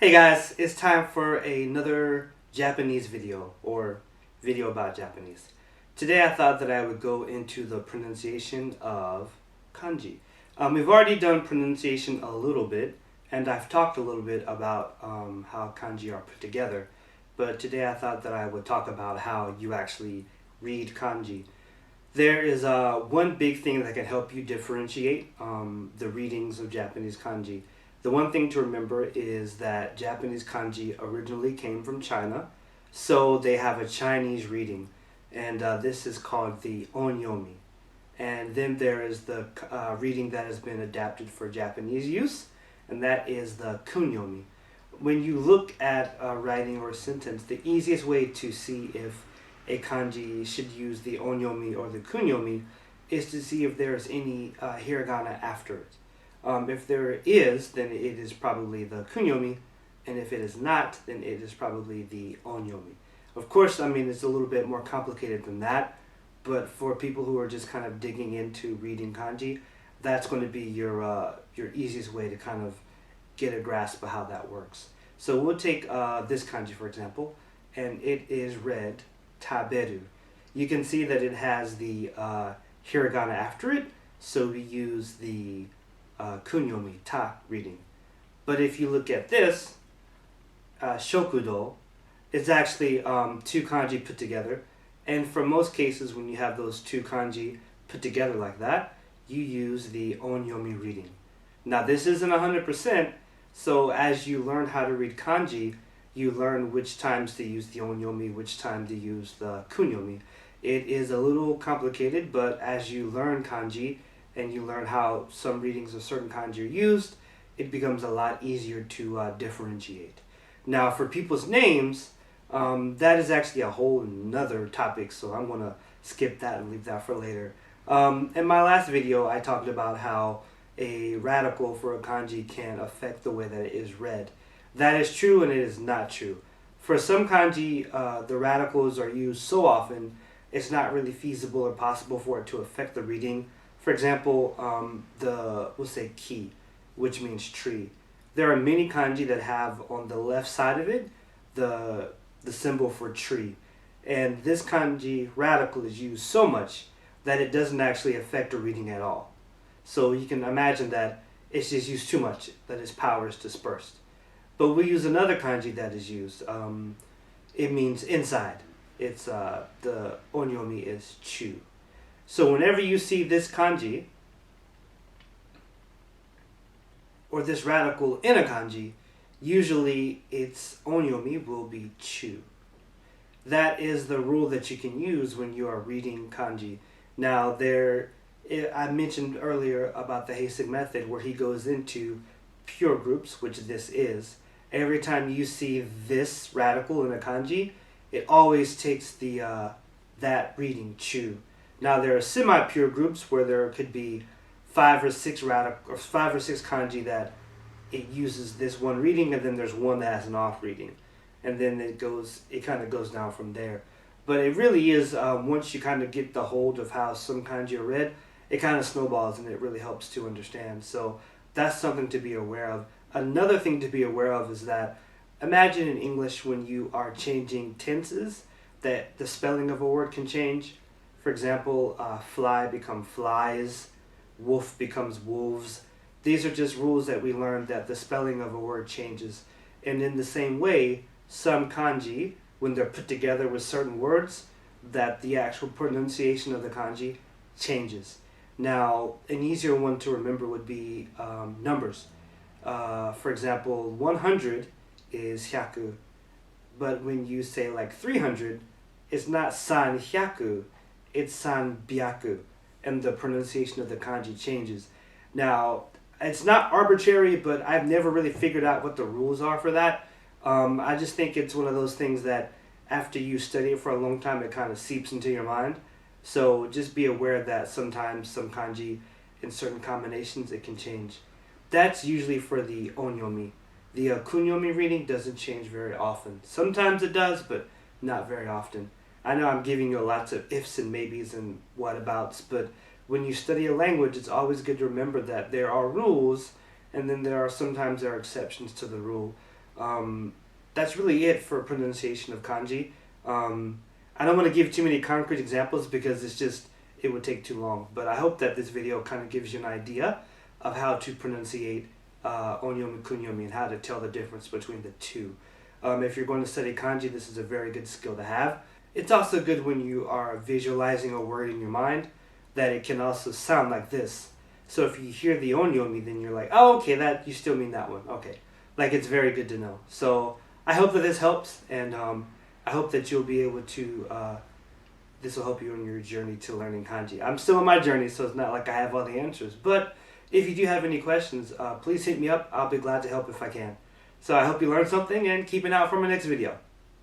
Hey guys, it's time for another Japanese video, or video about Japanese. Today I thought that I would go into the pronunciation of kanji. We've already done pronunciation a little bit, and I've talked a little bit about how kanji are put together, but today I thought that I would talk about how you actually read kanji. There is one big thing that can help you differentiate the readings of Japanese kanji. The one thing to remember is that Japanese kanji originally came from China, so they have a Chinese reading, and this is called the onyomi. And then there is the reading that has been adapted for Japanese use, and that is the kunyomi. When you look at a writing or a sentence, the easiest way to see if a kanji should use the onyomi or the kunyomi is to see if there's any hiragana after it. If there is, then it is probably the kunyomi, and if it is not, then it is probably the onyomi. Of course, I mean, it's a little bit more complicated than that, but for people who are just kind of digging into reading kanji, that's going to be your easiest way to kind of get a grasp of how that works. So we'll take this kanji, for example, and it is read taberu. You can see that it has the hiragana after it, so we use the kunyomi, ta reading. But if you look at this, shokudo, it's actually two kanji put together. And for most cases, when you have those two kanji put together like that, you use the onyomi reading. Now this isn't 100%, so as you learn how to read kanji, you learn which times to use the onyomi, which time to use the kunyomi. It is a little complicated, but as you learn kanji, and you learn how some readings of certain kanji are used, it becomes a lot easier to differentiate. Now for people's names, that is actually a whole nother topic, so I'm going to skip that and leave that for later. In my last video, I talked about how a radical for a kanji can affect the way that it is read. That is true and it is not true. For some kanji, the radicals are used so often, it's not really feasible or possible for it to affect the reading. For example, we'll say ki, which means tree. There are many kanji that have on the left side of it the symbol for tree. And this kanji radical is used so much that it doesn't actually affect the reading at all. So you can imagine that it's just used too much, that its power is dispersed. But we use another kanji that is used. It means inside. It's the onyomi is chu. So whenever you see this kanji, or this radical in a kanji, usually its onyomi will be chu. That is the rule that you can use when you are reading kanji. Now I mentioned earlier about the Heisig method where he goes into pure groups, which this is. Every time you see this radical in a kanji, it always takes that reading chu. Now there are semi-pure groups where there could be 5 or 6 kanji that it uses this one reading, and then there's one that has an off reading, and then it kind of goes down from there. But it really is once you kind of get the hold of how some kanji are read, it kind of snowballs and it really helps to understand. So that's something to be aware of. Another thing to be aware of is that imagine in English when you are changing tenses that the spelling of a word can change. For example, fly becomes flies, wolf becomes wolves. These are just rules that we learned that the spelling of a word changes. And in the same way, some kanji, when they're put together with certain words, that the actual pronunciation of the kanji changes. Now, an easier one to remember would be numbers. For example, 100 is hyaku, but when you say like 300, it's not san hyaku, it's san byaku, and the pronunciation of the kanji changes. Now, it's not arbitrary, but I've never really figured out what the rules are for that. I just think it's one of those things that after you study it for a long time, it kind of seeps into your mind. So just be aware that sometimes some kanji, in certain combinations, it can change. That's usually for the onyomi. The kunyomi reading doesn't change very often. Sometimes it does, but not very often. I know I'm giving you lots of ifs and maybes and whatabouts, but when you study a language, it's always good to remember that there are rules, and then sometimes there are exceptions to the rule. That's really it for pronunciation of kanji. I don't want to give too many concrete examples because it would take too long. But I hope that this video kind of gives you an idea of how to pronunciate onyomi, kunyomi, and how to tell the difference between the two. If you're going to study kanji, this is a very good skill to have. It's also good when you are visualizing a word in your mind that it can also sound like this. So if you hear the onyomi, then you're like, oh, okay, that you still mean that one. Okay, like it's very good to know. So I hope that this helps, and I hope that you'll be able to. This will help you on your journey to learning kanji. I'm still on my journey, so it's not like I have all the answers. But if you do have any questions, please hit me up. I'll be glad to help if I can. So I hope you learned something, and keep an eye out for my next video.